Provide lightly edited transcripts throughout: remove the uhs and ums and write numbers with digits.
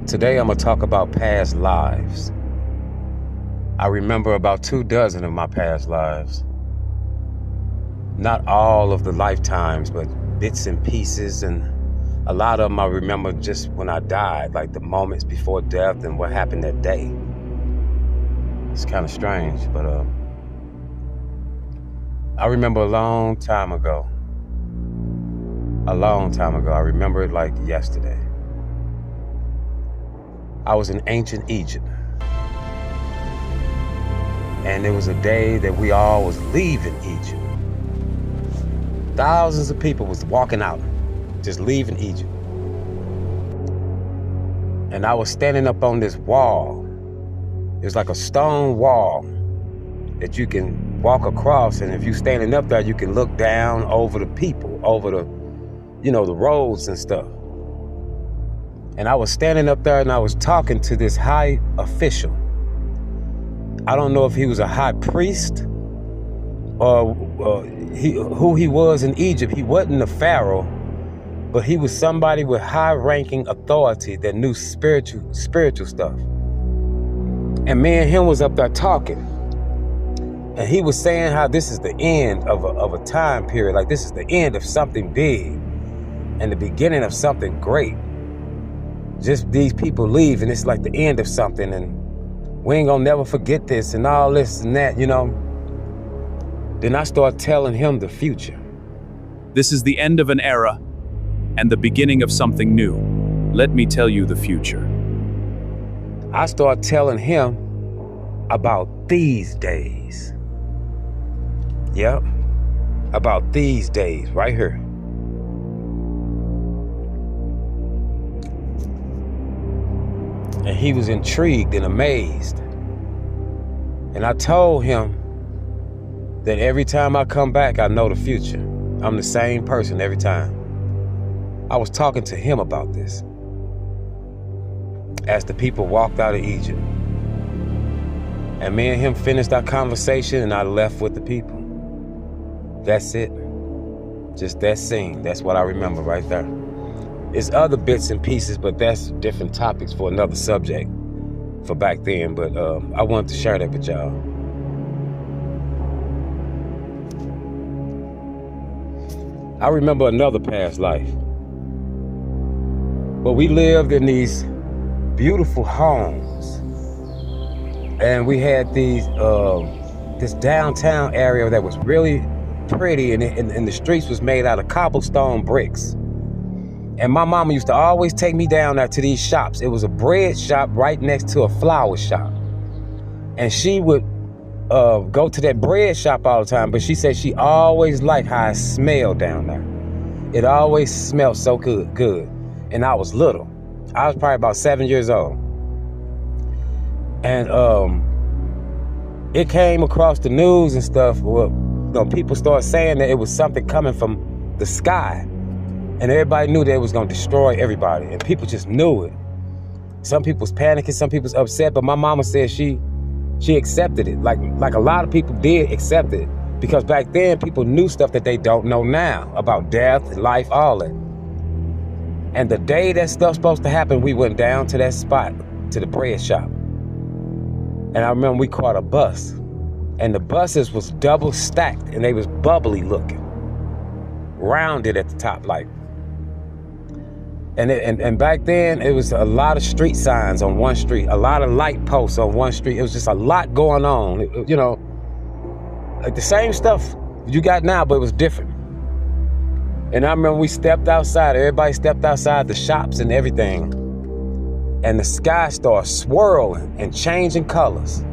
Today I'm going to talk about past lives. I remember about 24 of my past lives. Not all of the lifetimes, but bits and pieces, and a lot of them I remember just when I died, like the moments before death and what happened that day. It's kind of strange, but I remember a long time ago. I remember it like yesterday. I was in ancient Egypt. And it was a day that we all was leaving Egypt. Thousands of people was walking out, just leaving Egypt. And I was standing up on this wall. It was like a stone wall that you can walk across, and if you're standing up there, you can look down over the people, over the, the roads and stuff. And I was standing up there and I was talking to this high official. I don't know if he was a high priest or who he was in Egypt. He wasn't a pharaoh, but he was somebody with high-ranking authority that knew spiritual stuff. And me and him was up there talking. And he was saying how this is the end of a time period. Like this is the end of something big and the beginning of something great. Just these people leave and it's like the end of something, and we ain't gonna never forget this and all this and that, Then I start telling him the future. This is the end of an era and the beginning of something new. Let me tell you the future. I start telling him about these days. Yep, about these days right here. And he was intrigued and amazed. And I told him that every time I come back, I know the future. I'm the same person every time. I was talking to him about this as the people walked out of Egypt. And me and him finished our conversation and I left with the people. That's it. Just that scene. That's what I remember right there. It's other bits and pieces, but that's different topics for another subject for back then. But I wanted to share that with y'all. I remember another past life. But we lived in these beautiful homes. And we had this downtown area that was really pretty, and the streets was made out of cobblestone bricks. And my mama used to always take me down there to these shops. It was a bread shop right next to a flower shop. And she would go to that bread shop all the time, but she said she always liked how it smelled down there. It always smelled so good. And I was little. I was probably about 7 years old. And it came across the news and stuff. Well, people started saying that it was something coming from the sky. And everybody knew that it was going to destroy everybody. And people just knew it. Some people was panicking, some people was upset. But my mama said she accepted it. Like a lot of people did accept it. Because back then, people knew stuff that they don't know now. About death, life, all that. And the day that stuff's supposed to happen, we went down to that spot, to the bread shop. And I remember we caught a bus. And the buses was double stacked. And they was bubbly looking. Rounded at the top, like. And back then, it was a lot of street signs on one street, a lot of light posts on one street. It was just a lot going on, like the same stuff you got now, but it was different. And I remember we stepped outside, everybody stepped outside the shops and everything. And the sky started swirling and changing colors.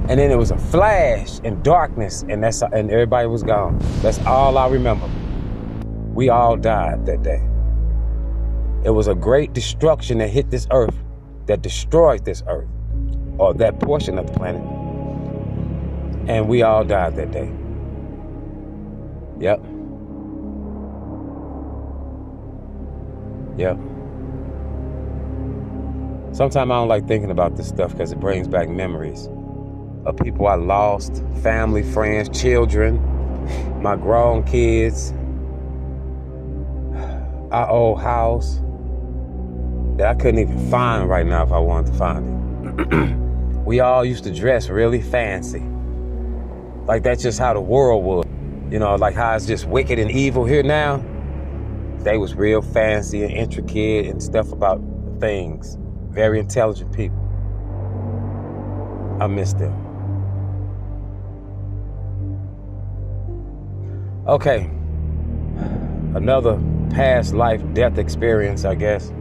And then it was a flash and darkness, and everybody was gone. That's all I remember. We all died that day. It was a great destruction that hit this earth, that destroyed this earth, or that portion of the planet. And we all died that day. Yep. Sometimes I don't like thinking about this stuff because it brings back memories of people I lost, family, friends, children, my grown kids, our old house. that I couldn't even find right now if I wanted to find it. We all used to dress really fancy. Like that's just how the world was. You know, like how it's just wicked and evil here now. They was real fancy and intricate and stuff about things. Very intelligent people. I miss them. Okay. Another past life death experience, I guess.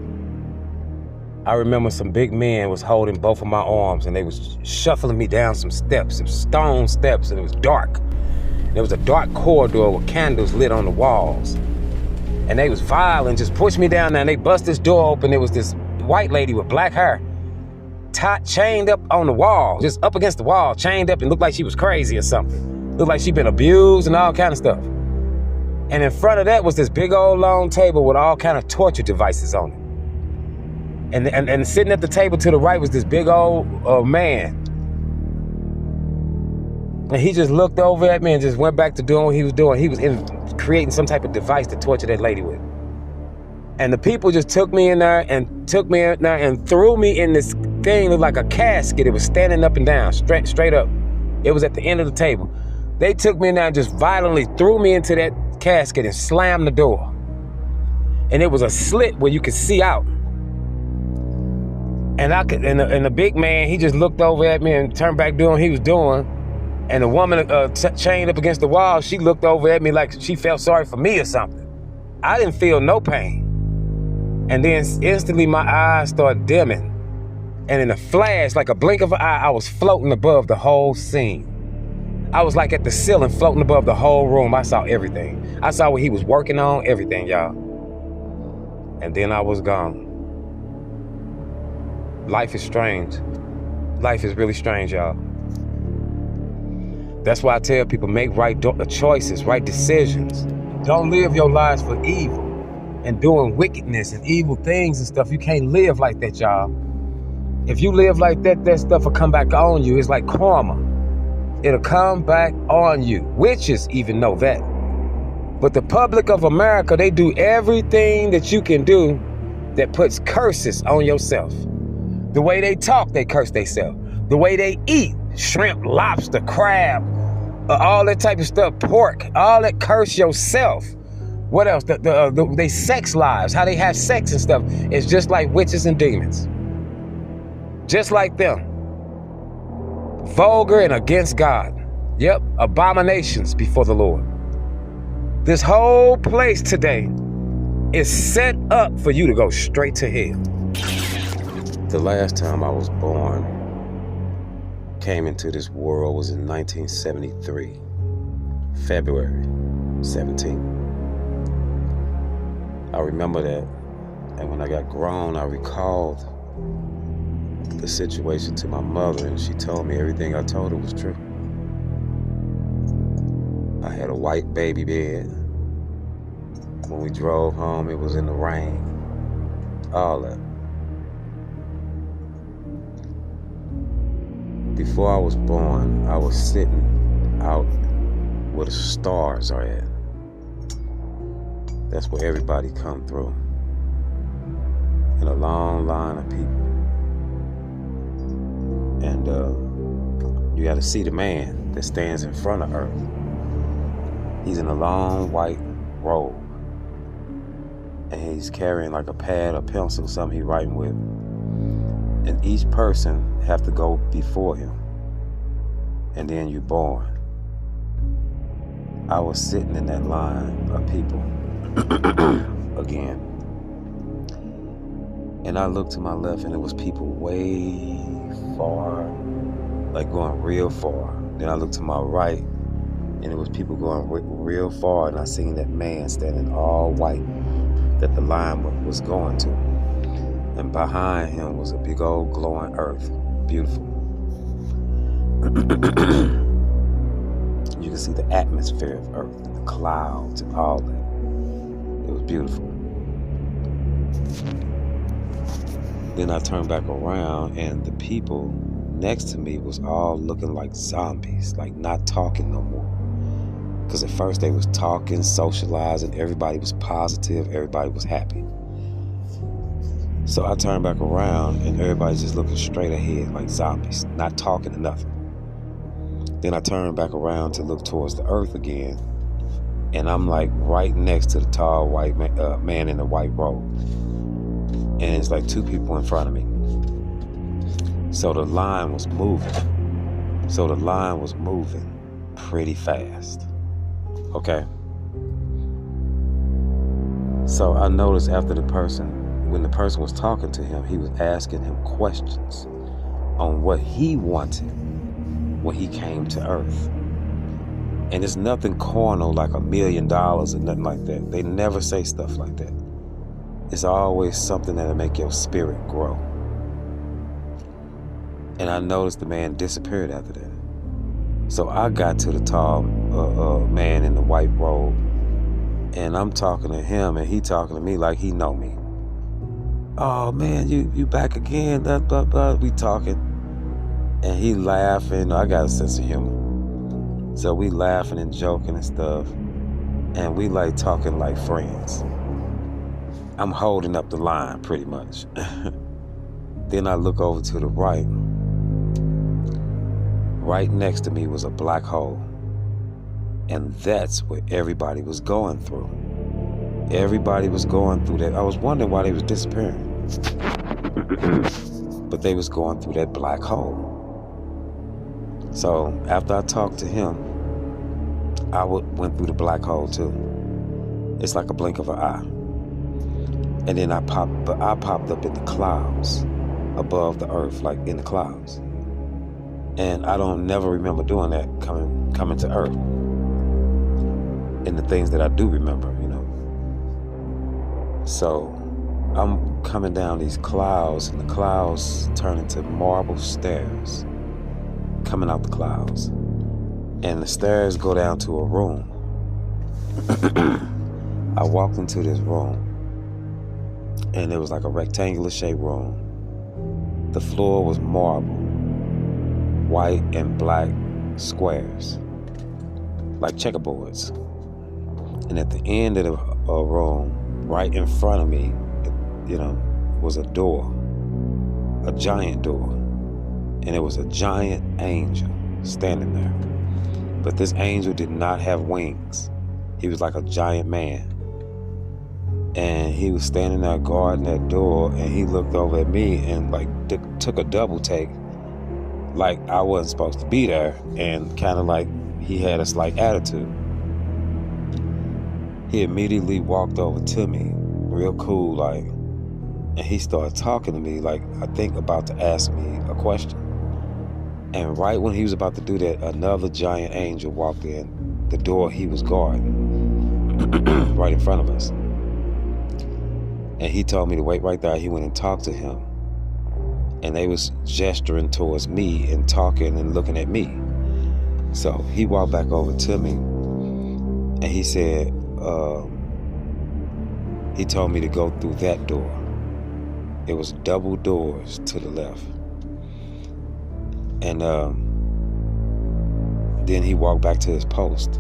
I remember some big men was holding both of my arms and they was shuffling me down some steps. It was stone steps and it was dark. There was a dark corridor with candles lit on the walls. And they was violent, just pushed me down there and they bust this door open. There was this white lady with black hair, chained up on the wall, just up against the wall, chained up and looked like she was crazy or something. Looked like she'd been abused and all kind of stuff. And in front of that was this big old long table with all kind of torture devices on it. And sitting at the table to the right was this big old man. And he just looked over at me and just went back to doing what he was doing. He was creating some type of device to torture that lady with. And the people just took me in there and threw me in this thing, looked like a casket. It was standing up and down, straight up. It was at the end of the table. They took me in there and just violently threw me into that casket and slammed the door. And it was a slit where you could see out. And the big man, he just looked over at me and turned back doing what he was doing. And the woman chained up against the wall, she looked over at me like she felt sorry for me or something. I didn't feel no pain. And then instantly my eyes started dimming. And in a flash, like a blink of an eye, I was floating above the whole scene. I was like at the ceiling, floating above the whole room. I saw everything. I saw what he was working on, everything, y'all. And then I was gone. Life is strange. Life is really strange, y'all. That's why I tell people, make right choices, right decisions. Don't live your lives for evil and doing wickedness and evil things and stuff. You can't live like that, y'all. If you live like that, that stuff will come back on you. It's like karma. It'll come back on you. Witches even know that. But the public of America, they do everything that you can do that puts curses on yourself. The way they talk, they curse themselves. The way they eat, shrimp, lobster, crab, all that type of stuff, pork, all that, curse yourself. What else? They sex lives, how they have sex and stuff, is just like witches and demons. Just like them. Vulgar and against God. Yep, abominations before the Lord. This whole place today is set up for you to go straight to hell. The last time I was born, came into this world, was in 1973, February 17th. I remember that. And when I got grown, I recalled the situation to my mother, and she told me everything I told her was true. I had a white baby bed. When we drove home, it was in the rain. All that. Before I was born, I was sitting out where the stars are at. That's where everybody come through. In a long line of people. And you gotta see the man that stands in front of Earth. He's in a long white robe. And he's carrying like a pad or pencil, something he's writing with. And each person have to go before him. And then you're born. I was sitting in that line of people again. And I looked to my left and it was people way far, like going real far. Then I looked to my right and it was people going real far, and I seen that man standing all white that the line was going to. And behind him was a big old glowing earth. Beautiful. You can see the atmosphere of earth, and the clouds and all that. It was beautiful. Then I turned back around and the people next to me was all looking like zombies, like not talking no more. Because at first they was talking, socializing, everybody was positive, everybody was happy. So I turned back around and everybody's just looking straight ahead like zombies, not talking to nothing. Then I turned back around to look towards the earth again, and I'm like right next to the tall white man in the white robe. And it's like two people in front of me. So the line was moving. Pretty fast. Okay. So I noticed after when the person was talking to him, he was asking him questions on what he wanted when he came to Earth. And it's nothing carnal like $1 million or nothing like that. They never say stuff like that. It's always something that'll make your spirit grow. And I noticed the man disappeared after that. So I got to the tall man in the white robe, and I'm talking to him, and he talking to me like he know me. Oh man, you back again? Blah, blah, blah. We talking, and he laughing. I got a sense of humor, so we laughing and joking and stuff, and we like talking like friends. I'm holding up the line pretty much. Then I look over to the right. Right next to me was a black hole. And that's what everybody was going through. Everybody was going through that. I was wondering why they was disappearing. But they was going through that black hole. So after I talked to him, I went through the black hole too. It's like a blink of an eye. And then I popped up in the clouds above the earth, like in the clouds. And I don't never remember doing that coming to earth. And the things that I do remember, So I'm coming down these clouds, and the clouds turn into marble stairs coming out the clouds. And the stairs go down to a room. I walked into this room, and it was like a rectangular shaped room. The floor was marble, white and black squares, like checkerboards. And at the end of the room, right in front of me, was a door, a giant door. And it was a giant angel standing there. But this angel did not have wings. He was like a giant man. And he was standing there guarding that door, and he looked over at me and like took a double take, like I wasn't supposed to be there, and kind of like he had a slight attitude. He immediately walked over to me, real cool, like, and he started talking to me, like, I think about to ask me a question. And right when he was about to do that, another giant angel walked in the door he was guarding, right in front of us. And he told me to wait right there. He went and talked to him. And they was gesturing towards me and talking and looking at me. So he walked back over to me, and he said, he told me to go through that door. It was double doors to the left. And then he walked back to his post.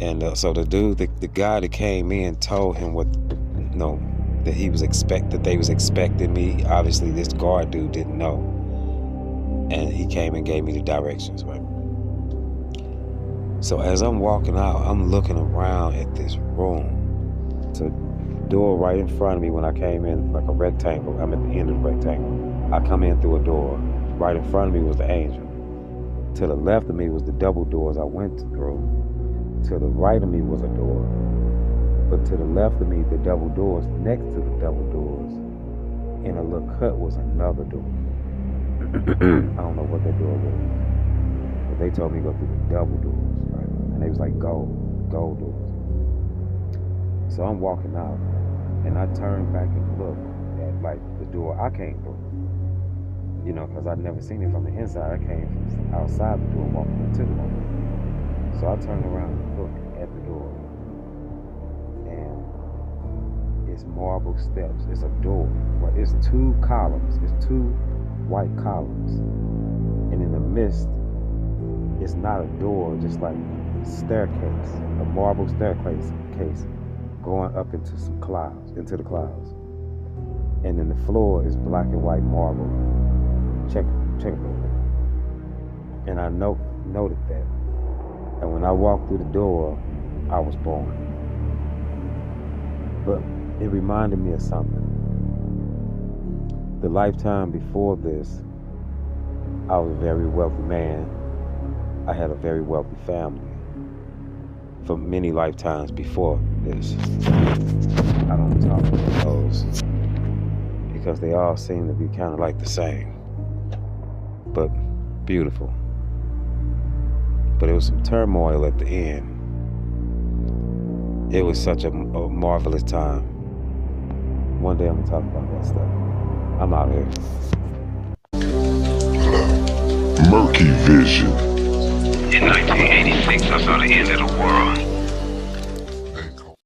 And so the dude, the guy that came in told him that he was that they was expecting me. Obviously this guard dude didn't know. And he came and gave me the directions, right? So as I'm walking out, I'm looking around at this room. So the door right in front of me when I came in, like a rectangle. I'm at the end of the rectangle. I come in through a door. Right in front of me was the angel. To the left of me was the double doors I went through. To the right of me was a door. But to the left of me, the double doors, next to the double doors, in a little cut was another door. I don't know what that door was. But they told me to go through the double doors, right? And they was like gold doors. So I'm walking out, and I turn back and look at like the door I came through. Because I'd never seen it from the inside. I came from outside the door, walking into the door. So I turned around and looked at the door. And it's marble steps. It's a door. But it's two columns. It's two white columns. And in the midst, it's not a door, just like a staircase, a marble staircase going up into some clouds, into the clouds. and then the floor is black and white marble, checkerboard. And I noted that. And when I walked through the door, I was born. But it reminded me of something. The lifetime before this, I was a very wealthy man. I had a very wealthy family. For many lifetimes before this, I don't talk about those because they all seem to be kind of like the same, but beautiful. But it was some turmoil at the end. It was such a marvelous time. One day I'm gonna talk about that stuff. I'm out here. Murky Vision. In 1986, I saw the end of the world.